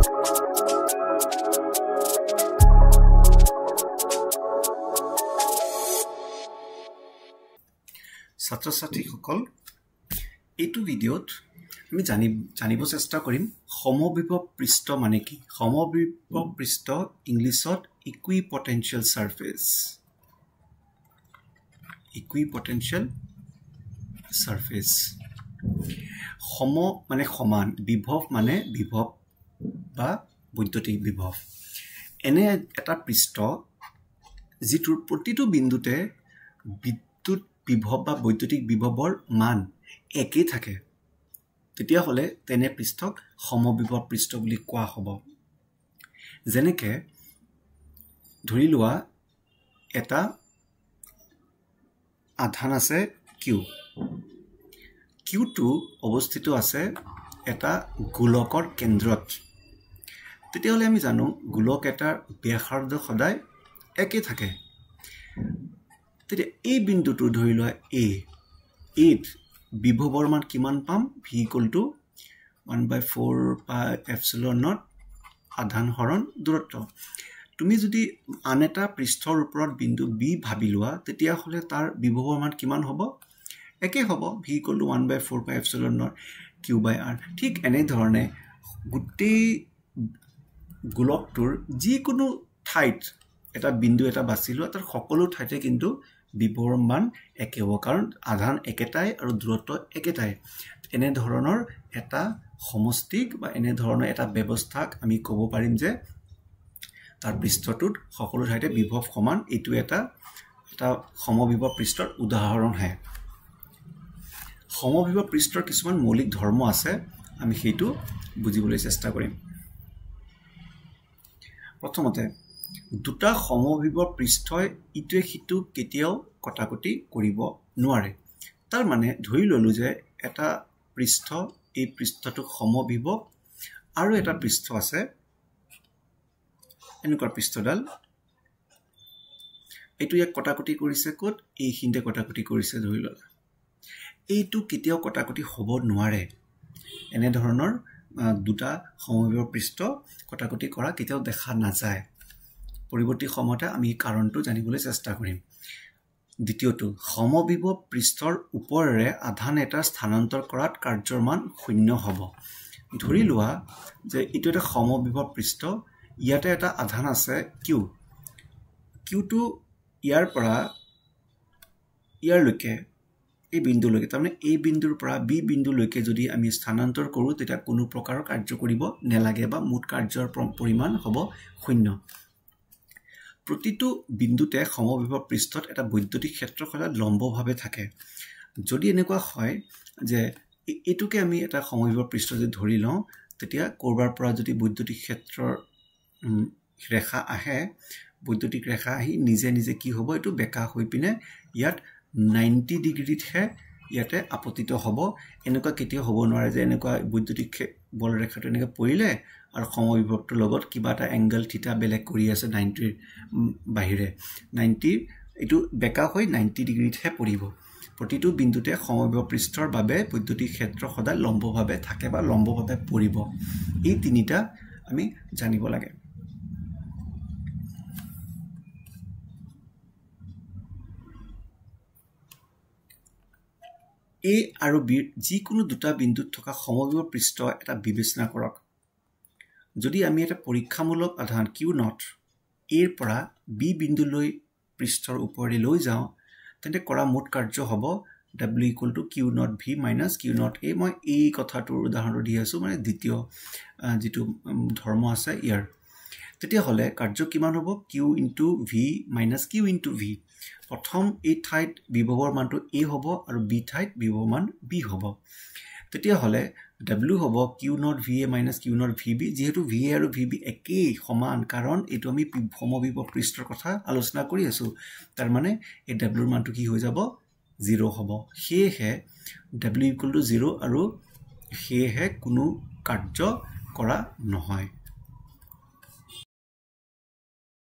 ছাত্ৰ-ছাত্ৰীসকল এইটো ভিডিঅ'ত আমি জানিব চেষ্টা কৰিম সমবিভৱ পৃষ্ঠ মানে কি সমবিভৱ পৃষ্ঠ ইংলিছত ইকুইপটেনশিয়াল সাৰফেস সম মানে সমান বিভৱ মানে বিভৱ বা বৈদ্যুতিক বিভৱ এনে এটা পৃষ্ঠ যিটোৰ প্ৰতিটো বিন্দুতে বিদ্যুৎ বিভৱ বা বৈদ্যুতিক বিভৱৰ মান একেই থাকে তেতিয়া হলে তেনে পৃষ্ঠক সমবিভৱ পৃষ্ঠ বুলি কোৱা হ'ব যেনেকে ধৰি লোৱা এটা আধান আছে Q2 অৱস্থিত আছে এটা গোলকৰ কেন্দ্ৰত তেতিয়া হলে আমি জানো গোলক এটাৰ ব্যাসাৰ্ধ সদায় একে থাকে তেতিয়া এই বিন্দুটো ধৰি লোৱা A বিভৱৰ মান কিমান পাম v = 1/4 পাই এপচিলন নট আধান হৰণ দূৰত্ব তুমি যদি আন এটা পৃষ্ঠৰ ওপৰত বিন্দু B ভাবি লোৱা তেতিয়া হলে তাৰ বিভৱৰ মান কিমান হ'ব একে হ'ব v = 1/4 পাই এপচিলন নট q/r ঠিক এনে ধৰণে গোটেই গোলকটোৰ যিকোনো ঠাইত এটা বিন্দু এটা বাছি লোৱা তাৰ সকলো ঠাইতে কিন্তু বিভৱৰ মান একে হ'ব কাৰণ আধান একেটাই আৰু দূৰত্ব একেটাই এনে ধৰণৰ এটা সমষ্টিক বা এনে ধৰণৰ এটা ব্যৱস্থাক আমি ক'ব পাৰিম যে তাৰ পৃষ্ঠটোত সকলো ঠাইতে বিভৱ সমান এইটো এটা সমবিভৱ পৃষ্ঠৰ উদাহৰণ হে সমবিভৱ পৃষ্ঠৰ কিছুমান মৌলিক ধৰ্ম আছে আমি সেইটো বুজিবলৈ চেষ্টা কৰিম প্ৰথমতে দুটা সমবিভৱ পৃষ্ঠই ইটোৱে সিটো কেতিয়াও কটাকটি কৰিব নোৱাৰে তাৰ মানে ধৰি ললো যে এটা পৃষ্ঠ এই পৃষ্ঠটো সমবিভৱ আৰু এটা পৃষ্ঠ আছে এনেকুৱা পৃষ্ঠডাল এইটো এক কটাকটি কৰিছে ক'ত এই হিন্দে কটাকটি কৰিছে ধৰি ললা এইটো কেতিয়াও কটাকটি হ'ব নোৱাৰে এনে ধৰণৰ দুটা সমবিভৱ পৃষ্ঠ কটাকটি কৰা কেতিয়াও দেখা নাযায় পৰৱৰ্তী সময়তে আমি কাৰণটো জানিবলৈ চেষ্টা কৰিম দ্বিতীয়টো সমবিভৱ পৃষ্ঠৰ ওপৰেৰে আধান এটা স্থানান্তৰ কৰাত কাৰ্যৰ মান শূন্য হ'ব ধৰি লোৱা যে এইটো এটা সমবিভৱ পৃষ্ঠ ইয়াতে এটা আধান আছে Q2 ইয়াৰ পৰা ইয়াৰলৈকে এই বিন্দুলৈকে তাৰমানে এই বিন্দুৰ পৰা B বিন্দুলৈকে যদি আমি স্থানান্তৰ কৰো তেতিয়া কোনো প্ৰকাৰৰ কাৰ্য কৰিব নেলাগে বা মুঠ কাৰ্যৰ পৰিমাণ হ'ব শূন্য প্ৰতিটো বিন্দুতে সমবিভৱ পৃষ্ঠত এটা বৈদ্যুতিক ক্ষেত্ৰ সদায় লম্বভাৱে থাকে যদি এনেকুৱা হয় যে এটুকে আমি এটা সমবিভৱ পৃষ্ঠ যদি ধৰি লওঁ তেতিয়া কৰবাৰ পৰা যদি বৈদ্যুতিক ক্ষেত্ৰৰ ৰেখা আহে বৈদ্যুতিক ৰেখা আহি নিজে নিজে কি হ'ব এটো বেকা হৈ পিনে ইয়াত 90 ডিগ্ৰীত হে ইয়াতে আপতিত হ'ব এনেকুৱা কেতিয়া হ'ব নোৱাৰে যে এনেকুৱা বৈদ্যুতিক বল ৰেখাটো এনেকৈ পৰিলে আৰু সমবিভৱটোৰ লগত কিবা এটা এংগল থিটা বেলেগ কৰি আছে 90 বাহিৰে 90 এটো বেকা হৈ 90 ডিগ্ৰীত হে পৰিব প্ৰতিটো বিন্দুতে সমবিভৱ পৃষ্ঠৰ বাবে বৈদ্যুতিক ক্ষেত্ৰ সদায় লম্বভাৱে থাকে বা লম্বভাৱে পৰিব এই তিনিটা আমি জানিব লাগে A আৰু B যিকোনো দুটা বিন্দুত থকা সমবিভৱ পৃষ্ঠ এটা বিবেচনা কৰক যদি আমি এটা পৰীক্ষামূলক আধান Q0 এৰ পৰা B বিন্দুলৈ পৃষ্ঠৰ ওপৰেৰে লৈ যাওঁ তেন্তে কৰা মুঠ কাৰ্য হ'ব W = Q0V - Q0A মই এই কথাটোৰ উদাহৰণ দি আছো মানে দ্বিতীয় যেটো ধৰ্ম আছে ইয়াৰ তেতিয়া হলে কাৰ্য কিমান হ'ব Q * V - Q * V প্ৰথম এই ঠাইত বিভৱৰ মানটো A হ'ব আৰু B ঠাইত বিভৱৰ মান B হ'ব তেতিয়া হলে W হ'ব Q0VA - Q0VB যেহেতু VA আৰু VB একেই সমান কাৰণ এটো আমি সমবিভৱ পৃষ্ঠৰ কথা আলোচনা কৰি আছো তাৰ মানে এই W ৰ মানটো কি হৈ যাব 0 হ'ব সেয়েহে W = 0 আৰু সেয়েহে কোনো কাৰ্য কৰা নহয়